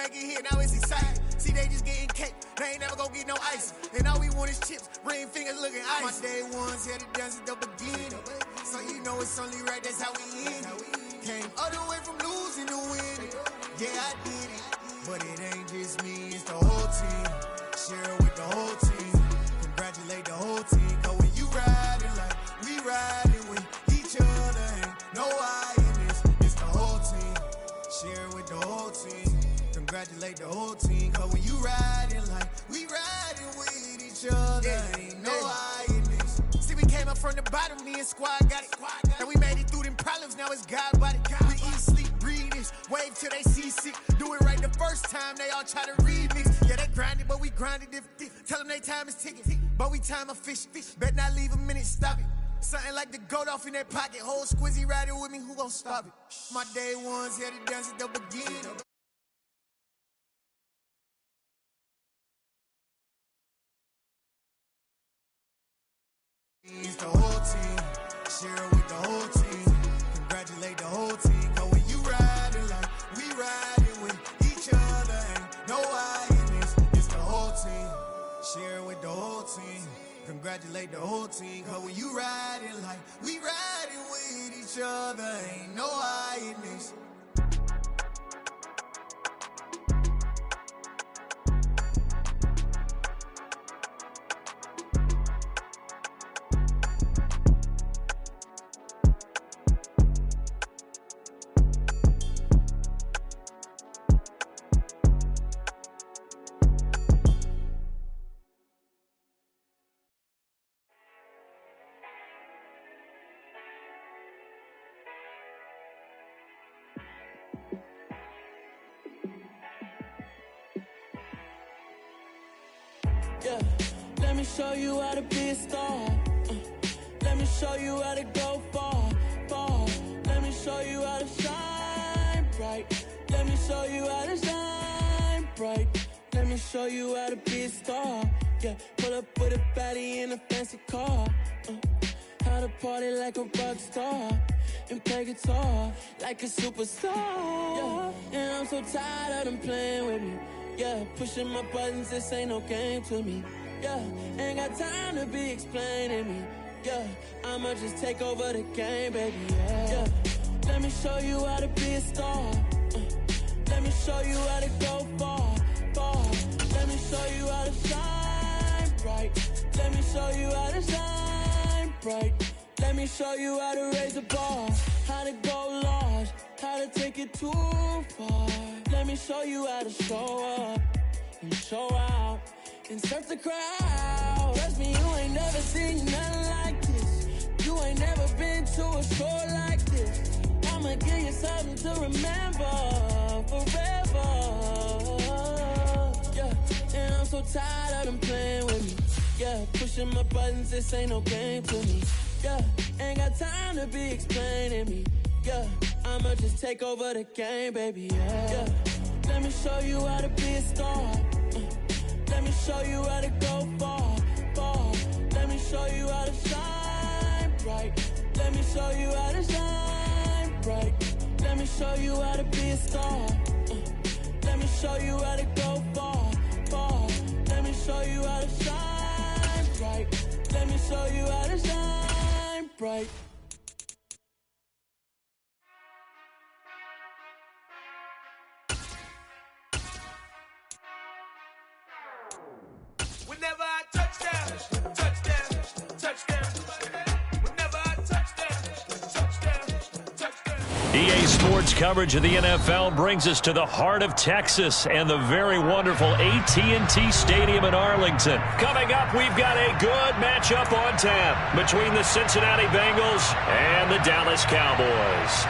make it here, now it's exciting. See, they just getting cake, they ain't never gonna get no ice. And all we want is chips, ring fingers looking ice. My day ones had to dance at the beginning, so you know it's only right, that's how we end it. Came all the way from losing to winning. Yeah, I did it, but it ain't just me, it's the whole team. Share it with the whole team. Congratulate the whole team. Cause when you riding like we riding with each other, ain't no I in this. It's the whole team. Share it with the whole team. Congratulate the whole team. Cause when you riding like we riding with each other, ain't no I in this. See, we came up from the bottom, me and squad got it. And we made it through them problems, now it's God body. We eat, sleep, breathe this. Wave till they see sick. Do it right the first time, they all try to remix. Yeah, they grinded, but we grinded different. Tell them they time is ticking, but we time a fish. Bet not leave a minute, stop it. Something like the goat off in that pocket. Whole squizzy riding with me, who gon' stop it? My day ones had to dance at the beginning. It's the whole team. Share it with the whole team. Congratulate the whole team. Cause when you riding like we riding with each other, ain't no I in this. It's the whole team. Share it with the whole team. Congratulate the whole team. Cause when you riding like we riding with each other, ain't no I in this. Yeah, let me show you how to be a star. Let me show you how to go far, far. Let me show you how to shine bright. Let me show you how to shine bright. Let me show you how to be a star. Yeah, pull up with a baddie in a fancy car. How to party like a rock star and play guitar like a superstar. Yeah, and I'm so tired of them playing with me. Yeah, pushing my buttons, this ain't no game to me. Yeah, ain't got time to be explaining me. Yeah, I'ma just take over the game, baby. Yeah, let me show you how to be a star. Let me show you how to go far, far. Let me show you how to shine bright. Let me show you how to shine bright. Let me show you how to raise the bar, how to go large, how to take it too far. Let me show you how to show up and show out and surf the crowd. Trust me, you ain't never seen nothing like this. You ain't never been to a show like this. I'ma give you something to remember forever. Yeah, and I'm so tired of them playing with me. Yeah, pushing my buttons, this ain't no game to me. Yeah, ain't got time to be explaining me. Yeah, I'ma just take over the game, baby. Yeah, let me show you how to be a star. Let me show you how to go far, far. Let me show you how to shine bright. Let me show you how to shine bright. Let me show you how to be a star. Let me show you how to go far, far. Let me show you how to shine bright. Let me show you how to shine bright. Whenever I touch down, touch down, touch down. Whenever I touch down, touch down, touch down. EA Sports coverage of the NFL brings us to the heart of Texas and the very wonderful AT&T Stadium in Arlington. Coming up, we've got a good matchup on tap between the Cincinnati Bengals and the Dallas Cowboys.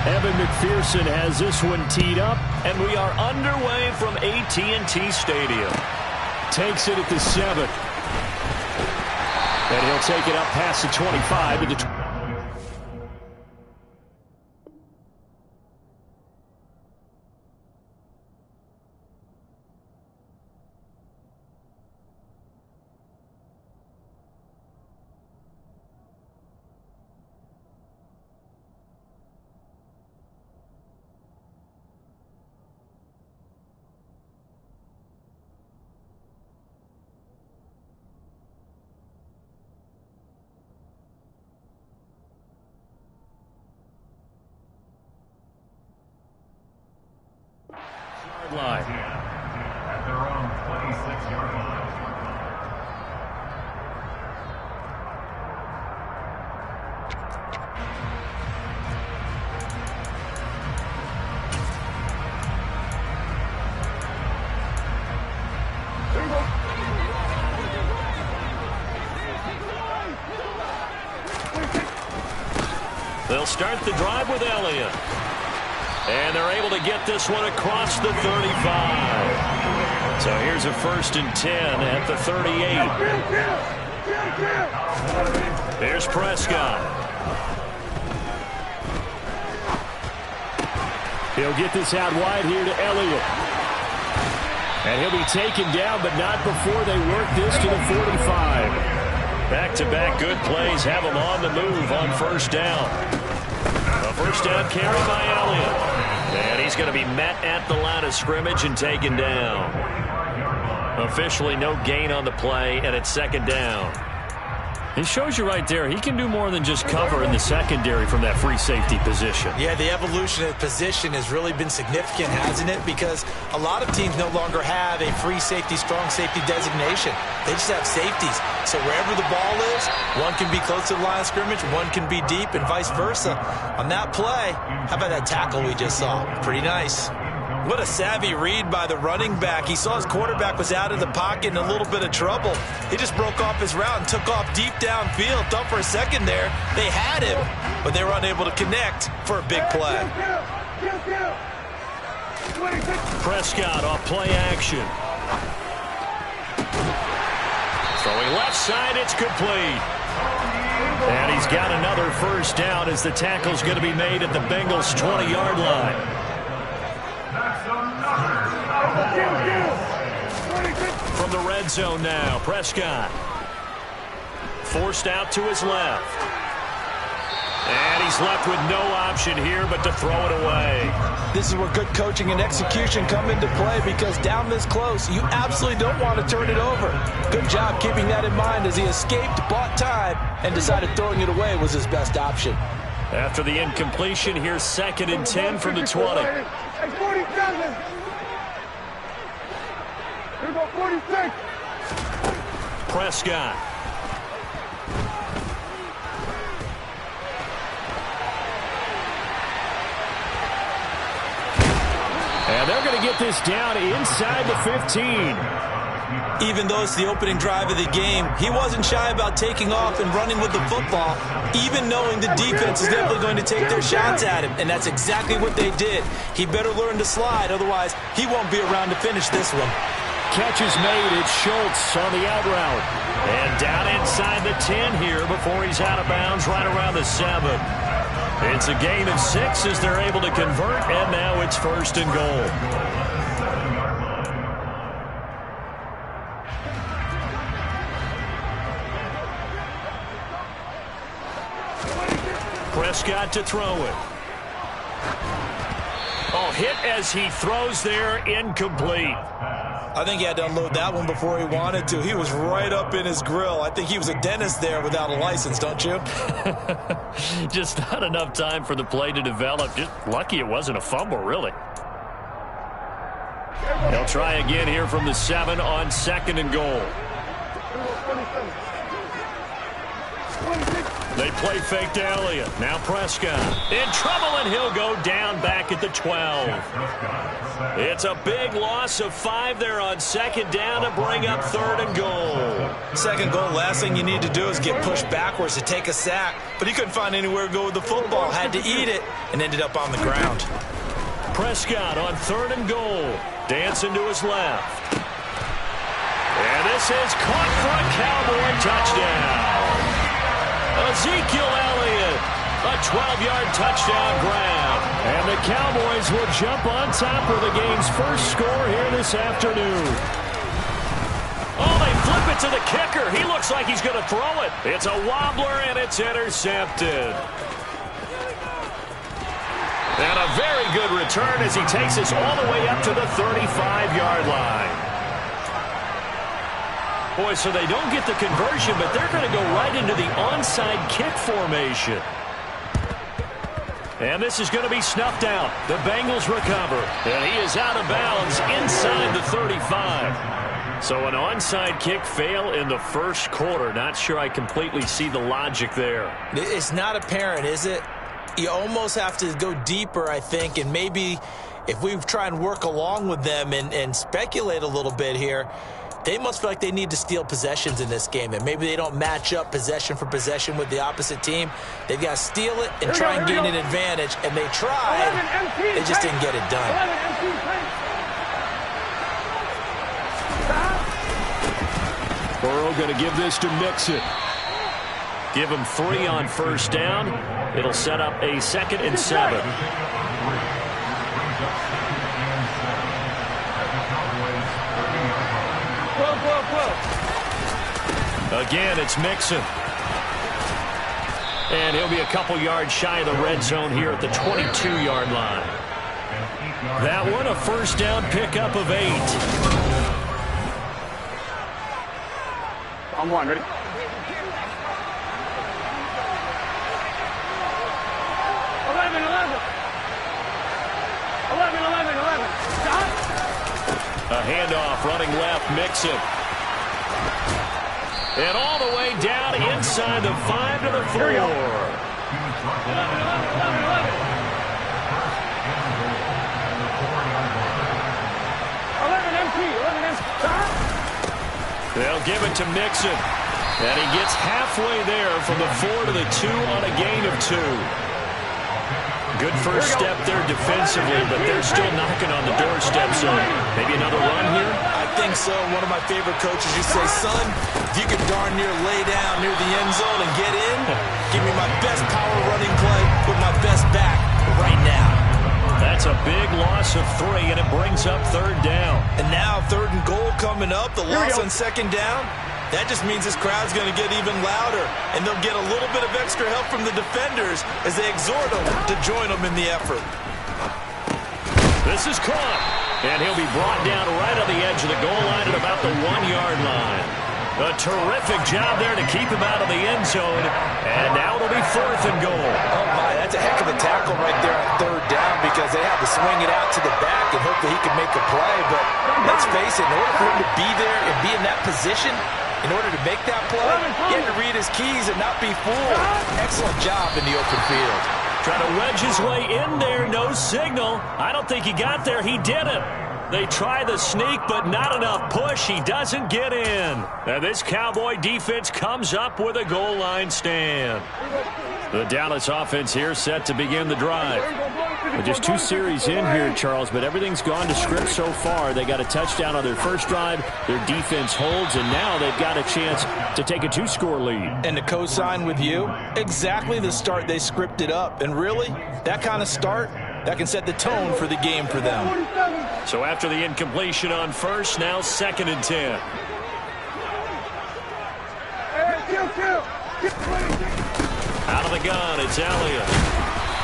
Evan McPherson has this one teed up, and we are underway from AT&T Stadium. Takes it at the 7. And he'll take it up past the 25 to the line. At their own 26-yard line. They'll start the drive with Elliott. And they're able to get this one across the 35. So here's a 1st and 10 at the 38. There's Prescott. He'll get this out wide here to Elliott. And he'll be taken down, but not before they work this to the 45. Back-to-back good plays have him on the move on 1st down. A 1st down carry by Elliott. And he's going to be met at the line of scrimmage and taken down. Officially no gain on the play, and it's 2nd down. It shows you right there, he can do more than just cover in the secondary from that free safety position. Yeah, the evolution of the position has really been significant, hasn't it? Because a lot of teams no longer have a free safety, strong safety designation. They just have safeties. So wherever the ball is, one can be close to the line of scrimmage, one can be deep, and vice versa. On that play, how about that tackle we just saw? Pretty nice. What a savvy read by the running back. He saw his quarterback was out of the pocket in a little bit of trouble. He just broke off his route and took off deep downfield. Thought for a second there they had him, but they were unable to connect for a big play. Prescott off play action. Throwing left side, it's complete. And he's got another 1st down as the tackle's going to be made at the Bengals' 20-yard line. From the red zone now, Prescott. Forced out to his left. And he's left with no option here but to throw it away. This is where good coaching and execution come into play, because down this close, you absolutely don't want to turn it over. Good job keeping that in mind as he escaped, bought time, and decided throwing it away was his best option. After the incompletion, here's 2nd and 10 from the 20. Here go 46. Prescott. And they're going to get this down inside the 15. Even though it's the opening drive of the game, he wasn't shy about taking off and running with the football, even knowing the defense is definitely going to take their shots at him, and that's exactly what they did. He better learn to slide, otherwise he won't be around to finish this one. Catch is made. It's Schultz on the out route. And down inside the 10 here before he's out of bounds right around the 7. It's a gain of 6 as they're able to convert, and now it's 1st and goal. Prescott to throw it. Oh, hit as he throws there, incomplete. I think he had to unload that one before he wanted to. He was right up in his grill. I think he was a dentist there without a license, don't you? Just not enough time for the play to develop. Just lucky it wasn't a fumble, really. They'll try again here from the 7 on 2nd and goal. They play fake to Elliott. Now Prescott in trouble, and he'll go down back at the 12. It's a big loss of 5 there on 2nd down to bring up 3rd and goal. 2nd goal, last thing you need to do is get pushed backwards to take a sack. But he couldn't find anywhere to go with the football, had to eat it, and ended up on the ground. Prescott on 3rd and goal. Dancing to his left. And this is caught for a Cowboy touchdown. Ezekiel Elliott, a 12-yard touchdown grab. And the Cowboys will jump on top of the game's first score here this afternoon. Oh, they flip it to the kicker. He looks like he's going to throw it. It's a wobbler, and it's intercepted. And a very good return as he takes us all the way up to the 35-yard line. Boy, so they don't get the conversion, but they're going to go right into the onside kick formation. And this is going to be snuffed out. The Bengals recover. And he is out of bounds inside the 35. So an onside kick fail in the first quarter. Not sure I completely see the logic there. It's not apparent, is it? You almost have to go deeper, I think, and maybe if we try and work along with them and speculate a little bit here, they must feel like they need to steal possessions in this game, and maybe they don't match up possession for possession with the opposite team. They've got to steal it and try and gain an advantage, and they tried. They just didn't get it done. Burrow going to give this to Mixon. Give him 3 on first down. It'll set up a 2nd and 7. Again, it's Mixon. And he'll be a couple yards shy of the red zone here at the 22-yard line. That one, a first down pickup of 8. I'm one, ready? 11. Stop. A handoff running left, Mixon. And all the way down inside the 5 to the 4. 11. Stop. They'll give it to Mixon. And he gets halfway there from the 4 to the 2 on a gain of 2. Good first step there defensively, but they're still knocking on the doorstep. So maybe another run here? I think so. One of my favorite coaches used to say, son, if you can darn near lay down near the end zone and get in, give me my best power running play with my best back right now. That's a big loss of 3, and it brings up 3rd down. And now 3rd and goal coming up, the loss on 2nd down. That just means this crowd's going to get even louder, and they'll get a little bit of extra help from the defenders as they exhort them to join them in the effort. This is caught, and he'll be brought down right on the edge of the goal line at about the 1-yard line. A terrific job there to keep him out of the end zone, and now it'll be 4th and goal. Oh, my, that's a heck of a tackle right there on 3rd down because they had to swing it out to the back and hope that he could make a play. But let's face it, in order for him to be there and be in that position, in order to make that play, he had to read his keys and not be fooled. Excellent job in the open field. Trying to wedge his way in there, no signal. I don't think he got there. He didn't. They try the sneak, but not enough push. He doesn't get in. Now this Cowboy defense comes up with a goal line stand. The Dallas offense here set to begin the drive. Well, just 2 series in here, Charles, but everything's gone to script so far. They got a touchdown on their first drive. Their defense holds, and now they've got a chance to take a 2-score lead. And to co-sign with you, exactly the start they scripted up. And really, that kind of start, that can set the tone for the game for them. So after the incompletion on first, now 2nd and 10. Out of the gun, it's Elliott.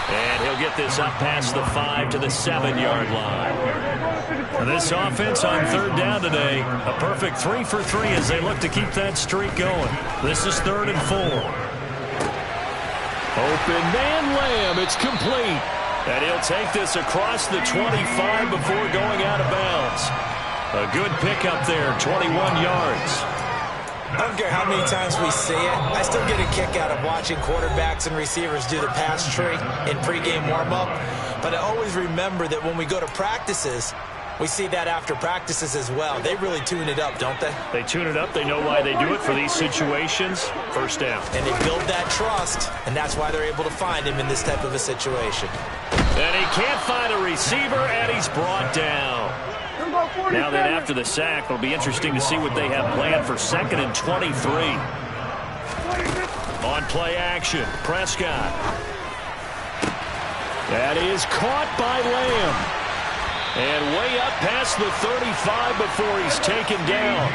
And he'll get this up past the 5 to the 7-yard line. This offense on 3rd down today, a perfect 3 for 3 as they look to keep that streak going. This is 3rd and 4. Open man Lamb, it's complete. And he'll take this across the 25 before going out of bounds. A good pickup there, 21 yards. I don't care how many times we see it. I still get a kick out of watching quarterbacks and receivers do the pass tree in pregame warm-up. But I always remember that when we go to practices, we see that after practices as well. They really tune it up, don't they? They tune it up. They know why they do it for these situations. First down. And they build that trust, and that's why they're able to find him in this type of a situation. And he can't find a receiver, and he's brought down. Now then, after the sack, it'll be interesting to see what they have planned for 2nd and 23. On play action, Prescott. That is caught by Lamb. And way up past the 35 before he's taken down.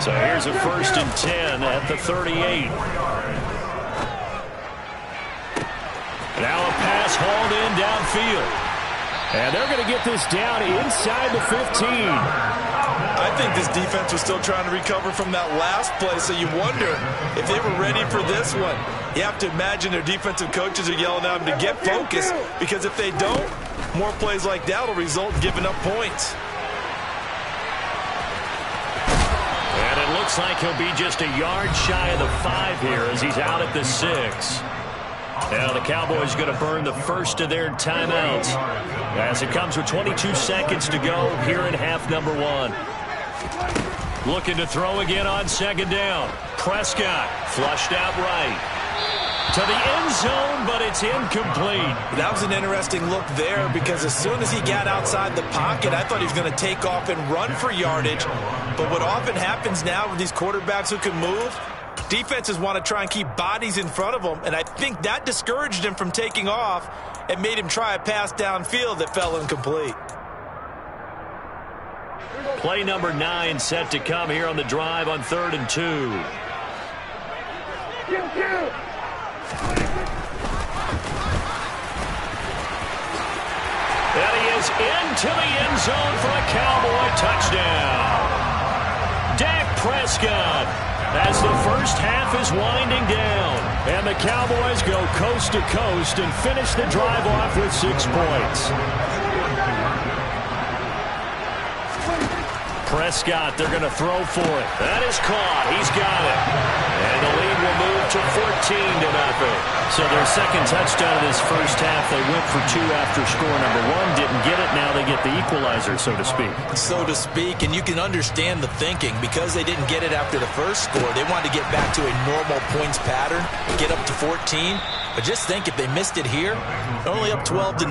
So here's a 1st and 10 at the 38. Now a pass hauled in downfield. And they're going to get this down inside the 15. I think this defense was still trying to recover from that last play, so you wonder if they were ready for this one. You have to imagine their defensive coaches are yelling at them to get focused, because if they don't, more plays like that will result in giving up points. And it looks like he'll be just a yard shy of the 5 here as he's out at the 6. Now the Cowboys going to burn the first of their timeouts as it comes with 22 seconds to go here in half number 1. Looking to throw again on second down. Prescott flushed out right to the end zone, but it's incomplete. That was an interesting look there, because as soon as he got outside the pocket, I thought he was going to take off and run for yardage. But what often happens now with these quarterbacks who can move, defenses want to try and keep bodies in front of them, and I think that discouraged him from taking off and made him try a pass downfield that fell incomplete. Play number 9 set to come here on the drive on 3rd and 2. And he is into the end zone for a Cowboy touchdown. Dak Prescott as the first half is winding down. And the Cowboys go coast to coast and finish the drive off with 6 points. Prescott, they're going to throw for it. That is caught. He's got it. And the lead will move to 14-0. So their second touchdown of this first half. They went for 2 after score number 1. Didn't get it. Now they get the equalizer, so to speak. So to speak, and you can understand the thinking. Because they didn't get it after the first score, they wanted to get back to a normal points pattern, get up to 14. But just think, if they missed it here, only up 12-0.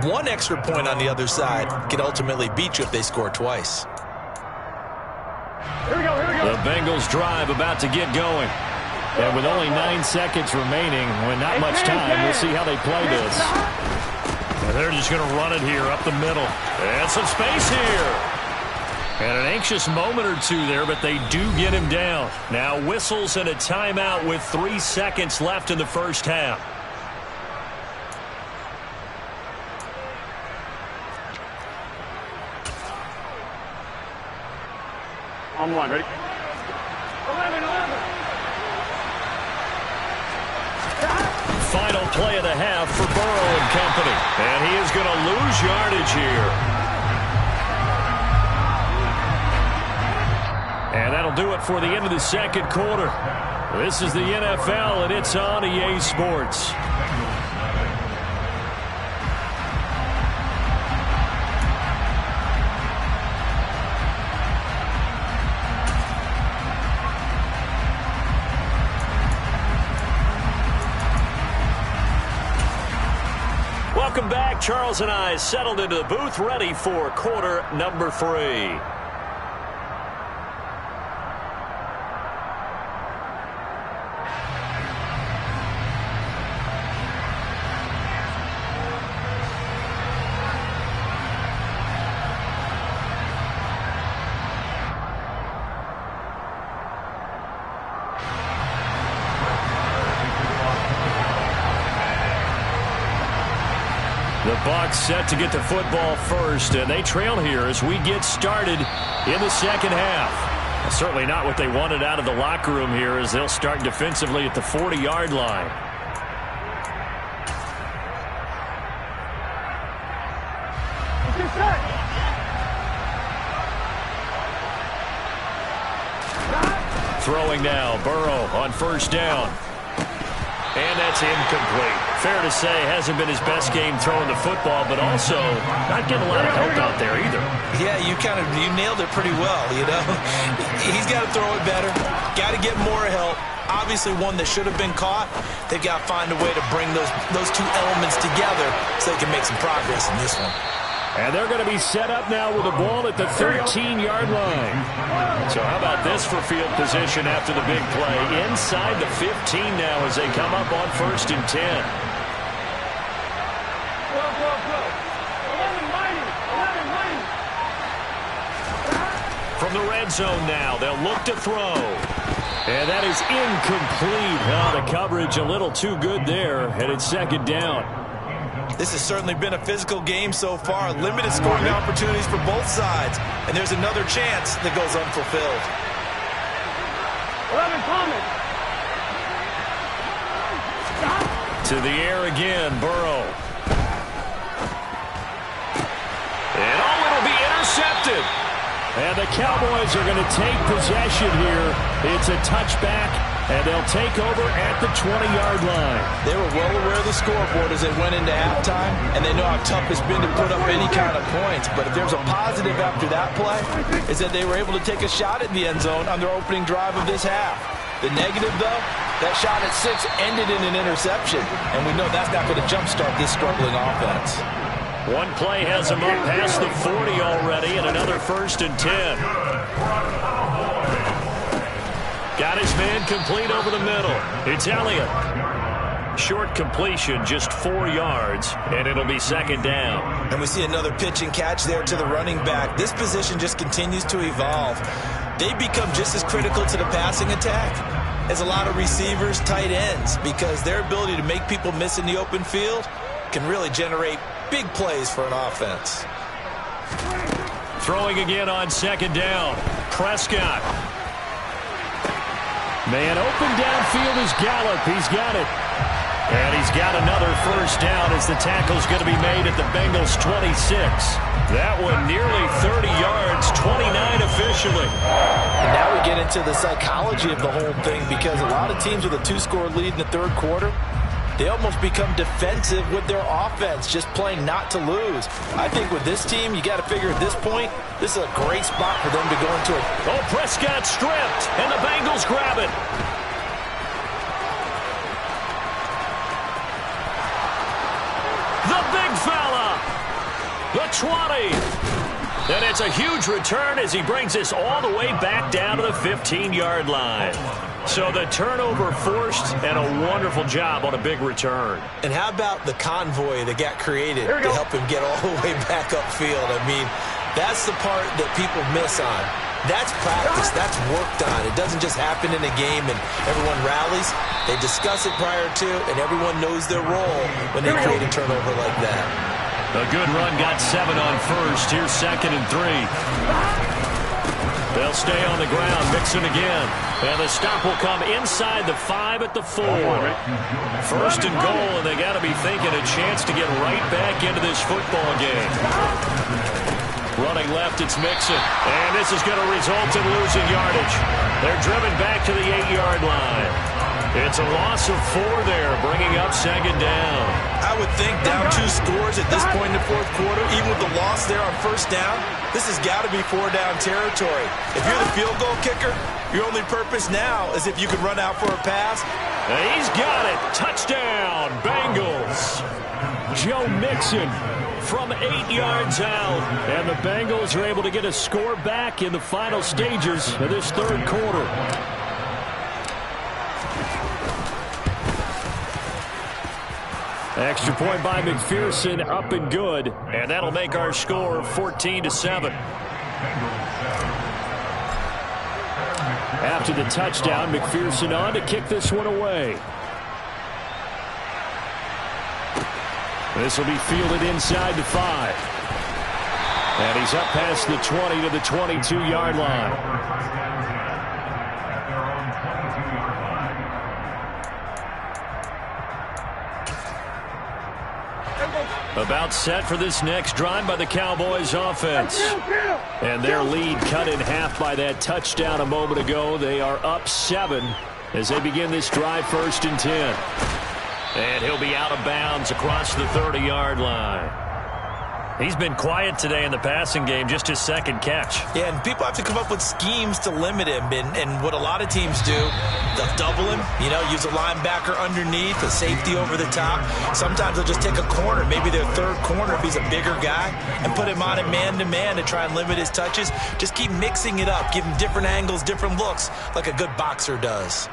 1 extra point on the other side could ultimately beat you if they score twice. The Bengals drive about to get going. And with only 9 seconds remaining, when not much time, we'll see how they play this. And they're just going to run it here up the middle. And some space here. And an anxious moment or two there, but they do get him down. Now whistles and a timeout with 3 seconds left in the first half. On 1, ready? 11. Final play of the half for Burrow and company. And he is going to lose yardage here. And that'll do it for the end of the second quarter. This is the NFL, and it's on EA Sports. Welcome back. Charles and I settled into the booth, ready for quarter number 3. The Bucs set to get the football first, and they trail here as we get started in the second half. Well, certainly not what they wanted out of the locker room here, as they'll start defensively at the 40-yard line. Throwing now, Burrow on first down. And that's incomplete. Fair to say, hasn't been his best game throwing the football, but also not getting a lot of help out there either. Yeah, you nailed it pretty well, you know. He's got to throw it better. Got to get more help. Obviously one that should have been caught. They've got to find a way to bring those 2 elements together so they can make some progress in this one. And they're going to be set up now with the ball at the 13-yard line. So how about this for field position after the big play? Inside the 15 now as they come up on 1st and 10. From the red zone now, they'll look to throw. And that is incomplete. Oh, the coverage a little too good there, and it's second down. This has certainly been a physical game so far. Limited scoring opportunities for both sides. And there's another chance that goes unfulfilled. 11 coming. To the air again, Burrow. And it'll be intercepted. And the Cowboys are going to take possession here. It's a touchback, and they'll take over at the 20-yard line. They were well aware of the scoreboard as they went into halftime, and they know how tough it's been to put up any kind of points. But if there's a positive after that play, is that they were able to take a shot at the end zone on their opening drive of this half. The negative, though, that shot at 6 ended in an interception, and we know that's not going to jumpstart this struggling offense. One play has him up past the 40 already, and another 1st and 10. Got his man complete over the middle. It's Elliott. Short completion, just 4 yards, and it'll be 2nd down. And we see another pitch and catch there to the running back. This position just continues to evolve. They become just as critical to the passing attack as a lot of receivers, tight ends, because their ability to make people miss in the open field can really generate big plays for an offense. Throwing again on 2nd down. Prescott. Man open downfield is Gallup. He's got it. And he's got another 1st down as the tackle's going to be made at the Bengals' 26. That one nearly 30 yards, 29 officially. And now we get into the psychology of the whole thing, because a lot of teams with a 2-score lead in the 3rd quarter, they almost become defensive with their offense, just playing not to lose. I think with this team, you got to figure at this point, this is a great spot for them to go into it. Oh, Prescott stripped, and the Bengals grab it. The big fella, the 20. And it's a huge return as he brings us all the way back down to the 15-yard line. So the turnover forced, and a wonderful job on a big return. And how about the convoy that got created to help him get all the way back upfield? I mean, that's the part that people miss on. That's practice. That's worked on. It doesn't just happen in a game and everyone rallies. They discuss it prior to, and everyone knows their role when they create a turnover like that. A good run got 7 on 1st. Here's 2nd and 3. They'll stay on the ground, mixing again. And the stop will come inside the 5 at the 4. 1st and goal, and they got to be thinking a chance to get right back into this football game. Running left, it's Mixon. And this is going to result in losing yardage. They're driven back to the 8-yard line. It's a loss of 4 there, bringing up 2nd down. I would think down 2 scores at this point in the 4th quarter, even with the loss there on 1st down, this has got to be 4-down territory. If you're the field goal kicker, your only purpose now is if you can run out for a pass. And he's got it. Touchdown, Bengals. Joe Mixon from 8 yards out. And the Bengals are able to get a score back in the final stages of this 3rd quarter. Extra point by McPherson, up and good. And that'll make our score 14-7. After the touchdown, McPherson on to kick this one away. This will be fielded inside the 5. And he's up past the 20 to the 22-yard line. About set for this next drive by the Cowboys offense. And their lead cut in half by that touchdown a moment ago. They are up 7 as they begin this drive, 1st and 10. And he'll be out of bounds across the 30-yard line. He's been quiet today in the passing game, just his 2nd catch. Yeah, and people have to come up with schemes to limit him. And what a lot of teams do, they'll double him, use a linebacker underneath, a safety over the top. Sometimes they'll just take a corner, maybe their 3rd corner if he's a bigger guy, and put him on it man-to-man to try and limit his touches. Just keep mixing it up, give him different angles, different looks, like a good boxer does.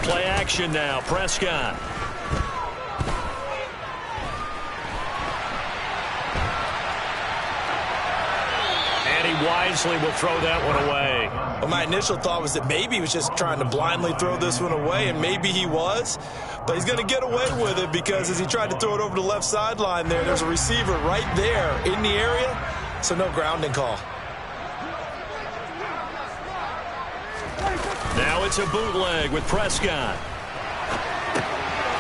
Play action now, Prescott. And he wisely will throw that one away. Well, my initial thought was that maybe he was just trying to blindly throw this one away, and maybe he was. But he's going to get away with it because as he tried to throw it over the left sideline there's a receiver right there in the area, so no grounding call. Now it's a bootleg with Prescott.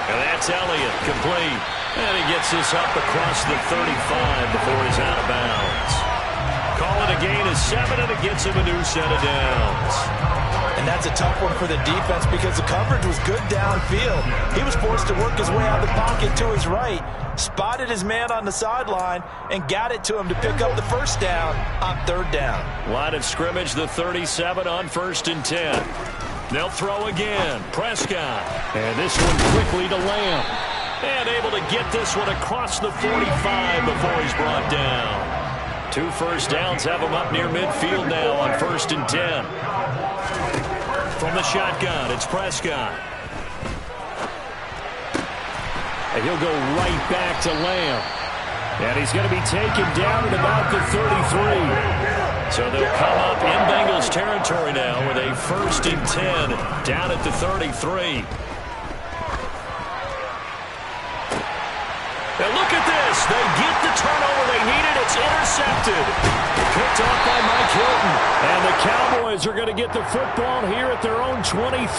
And that's Elliott, complete. And he gets this up across the 35 before he's out of bounds. Call it a gain of 7, and it gets him a new set of downs. And that's a tough one for the defense because the coverage was good downfield. He was forced to work his way out of the pocket to his right, spotted his man on the sideline, and got it to him to pick up the first down on 3rd down. Line of scrimmage, the 37 on 1st and 10. They'll throw again. Prescott. And this one quickly to Lamb. And able to get this one across the 45 before he's brought down. 2 first downs have him up near midfield now on 1st and 10. From the shotgun, it's Prescott. And he'll go right back to Lamb. And he's going to be taken down at about the 33. So they'll come up in Bengals territory now with a 1st and 10 down at the 33. And look at this. They get the turnover they needed. It's intercepted. Picked off by Mike Hilton. And the Cowboys are going to get the football here at their own 23.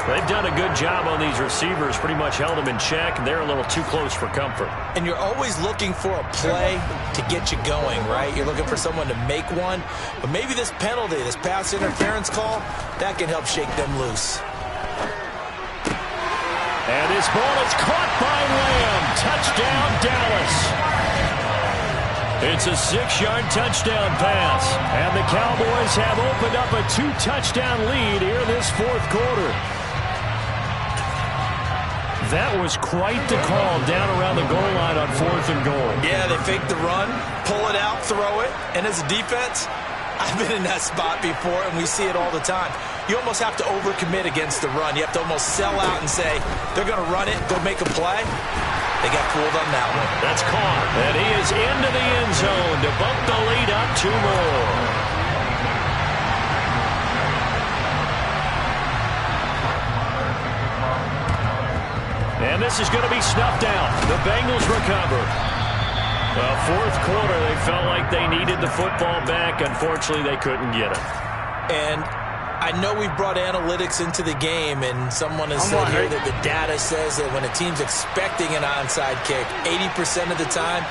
They've done a good job on these receivers, pretty much held them in check, and they're a little too close for comfort. And you're always looking for a play to get you going, right? You're looking for someone to make one. But maybe this penalty, this pass interference call, that can help shake them loose. And this ball is caught by Lamb. Touchdown, Dallas. It's a 6-yard touchdown pass. And the Cowboys have opened up a 2-touchdown lead here in this 4th quarter. That was quite the call down around the goal line on 4th and goal. Yeah, they fake the run, pull it out, throw it. And as a defense, I've been in that spot before, and we see it all the time. You almost have to overcommit against the run. You have to almost sell out and say, they're going to run it, go make a play. They got fooled on that one. That's caught. And he is into the end zone to bump the lead up 2 more. And this is going to be snuffed out. The Bengals recover. Well, 4th quarter, they felt like they needed the football back. Unfortunately, they couldn't get it. And I know we've brought analytics into the game, and someone has said here that the data says that when a team's expecting an onside kick, 80% of the time,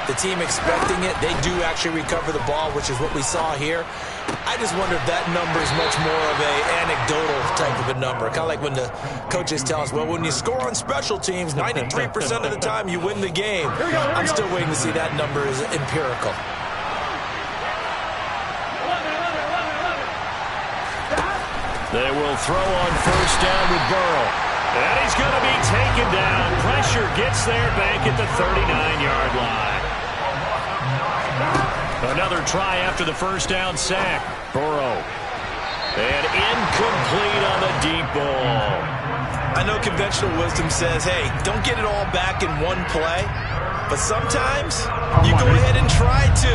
the team expecting it, they do actually recover the ball, which is what we saw here. I just wonder if that number is much more of a anecdotal type of a number. Kind of like when the coaches tell us, well, when you score on special teams, 93% of the time you win the game. I'm still waiting to see that number is empirical. They will throw on 1st down with Burrow. And he's going to be taken down. Pressure gets there back at the 39-yard line. Another try after the 1st down sack. Burrow. And incomplete on the deep ball. I know conventional wisdom says, hey, don't get it all back in one play. But sometimes you go ahead and try to.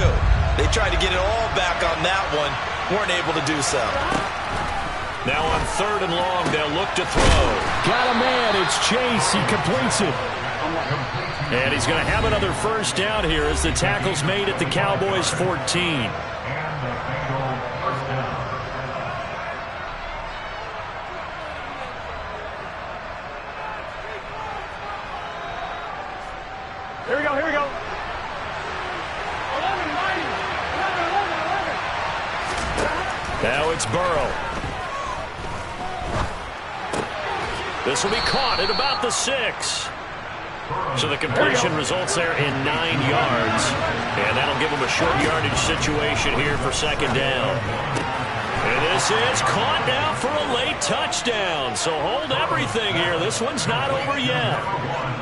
They tried to get it all back on that one. Weren't able to do so. Now on 3rd and long, they'll look to throw. Got a man. It's Chase. He completes it. And he's going to have another 1st down here as the tackle's made at the Cowboys' 14. Here we go, here we go. Now it's Burrow. This will be caught at about the 6. So the completion results there in 9 yards. And that'll give them a short yardage situation here for 2nd down. And this is caught now for a late touchdown. So hold everything here. This one's not over yet.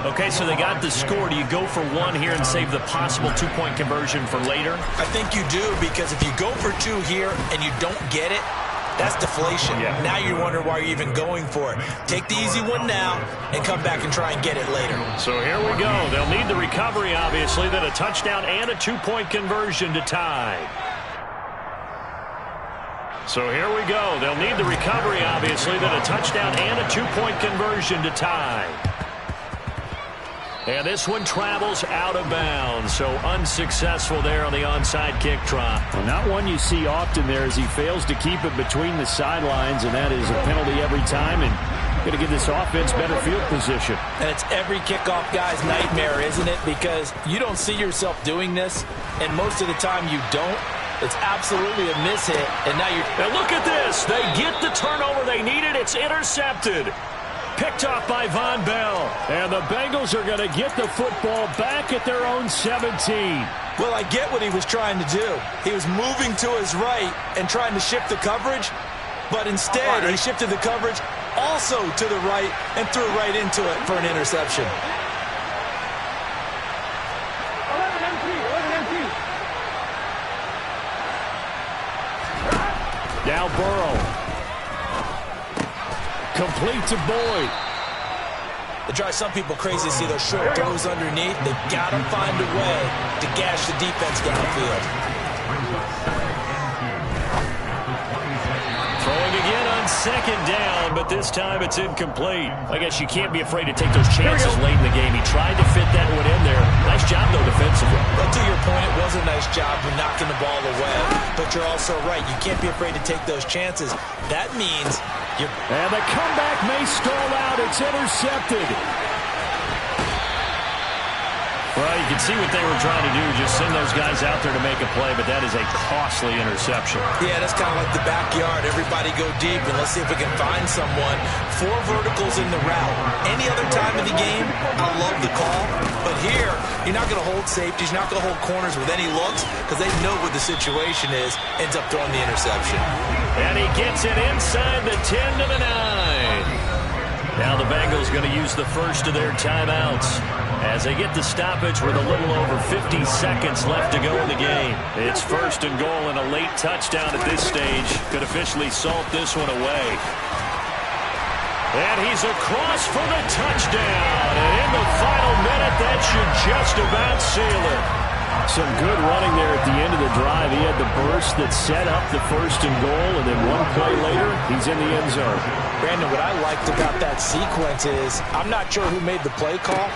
Okay, so they got the score. Do you go for 1 here and save the possible 2-point conversion for later? I think you do, because if you go for 2 here and you don't get it, that's deflation. Yeah. Now you wonder why you're even going for it. Take the easy one now and come back and try and get it later. So here we go. They'll need the recovery, obviously, then a touchdown and a 2-point conversion to tie. So here we go. They'll need the recovery, obviously, then a touchdown and a two-point conversion to tie. And this one travels out of bounds, so unsuccessful there on the onside kick try. Well, not one you see often there as he fails to keep it between the sidelines, and that is a penalty every time, and going to give this offense better field position. And it's every kickoff guy's nightmare, isn't it? Because you don't see yourself doing this, and most of the time you don't. It's absolutely a mishit, and now you're... And look at this. They get the turnover they needed. It's intercepted. Picked off by Von Bell. And the Bengals are going to get the football back at their own 17. Well, I get what he was trying to do. He was moving to his right and trying to shift the coverage, but instead he shifted the coverage also to the right and threw right into it for an interception. Now Burrow. Complete to Boyd. It drives some people crazy to see those short throws underneath. They've got to find a way to gash the defense downfield. Throwing again on second down, but this time it's incomplete. I guess you can't be afraid to take those chances late in the game. He tried to fit that one in there. Nice job, though, defensively. Well, to your point, it was a nice job of knocking the ball away. But you're also right. You can't be afraid to take those chances. That means you're... And the comeback may stall out. It's intercepted. Well, you can see what they were trying to do, just send those guys out there to make a play, but that is a costly interception. Yeah, that's kind of like the backyard. Everybody go deep, and let's see if we can find someone. 4 verticals in the route. Any other time in the game, I love the call. But here, you're not going to hold safeties. You're not going to hold corners with any looks because they know what the situation is. Ends up throwing the interception. And he gets it inside the 10 to the 9. Now the Bengals going to use the first of their timeouts as they get the stoppage with a little over 50 seconds left to go in the game. It's first and goal and a late touchdown at this stage could officially salt this one away. And he's across for the touchdown. And in the final minute, that should just about seal it. Some good running there at the end of the drive. He had the burst that set up the first and goal, and then one play later, he's in the end zone. Brandon, what I liked about that sequence is I'm not sure who made the play call,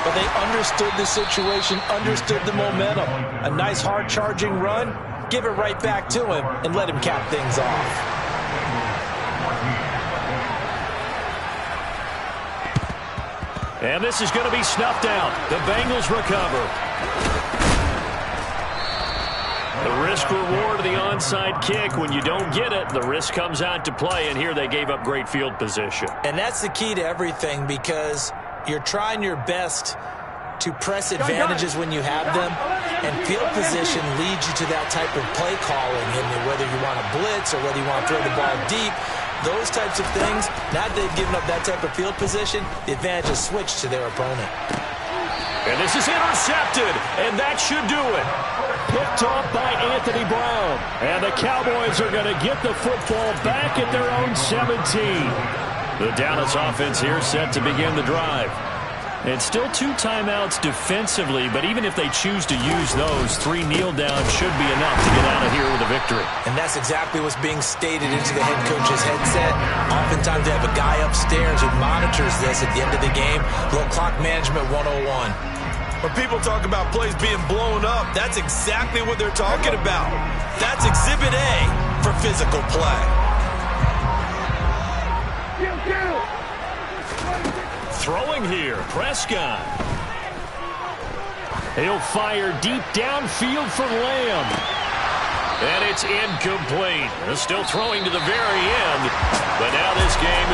but they understood the situation, understood the momentum. A nice hard-charging run, give it right back to him, and let him cap things off. And this is going to be snuffed out. The Bengals recover. The risk-reward of the onside kick. When you don't get it, the risk comes out to play, and here they gave up great field position. And that's the key to everything because you're trying your best to press advantages when you have them, and field position leads you to that type of play calling, and whether you want to blitz or whether you want to throw the ball deep, those types of things, now that they've given up that type of field position, the advantage is switched to their opponent. And this is intercepted, and that should do it. Picked off by Anthony Brown. And the Cowboys are going to get the football back at their own 17. The Dallas offense here set to begin the drive. It's still 2 timeouts defensively, but even if they choose to use those, 3 kneel downs should be enough to get out of here with a victory. And that's exactly what's being stated into the head coach's headset. Oftentimes they have a guy upstairs who monitors this at the end of the game. Little clock management 101. When people talk about plays being blown up, that's exactly what they're talking about. That's Exhibit A for physical play. Throwing here, Prescott. He'll fire deep downfield for Lamb. And it's incomplete. They're still throwing to the very end, but now this game is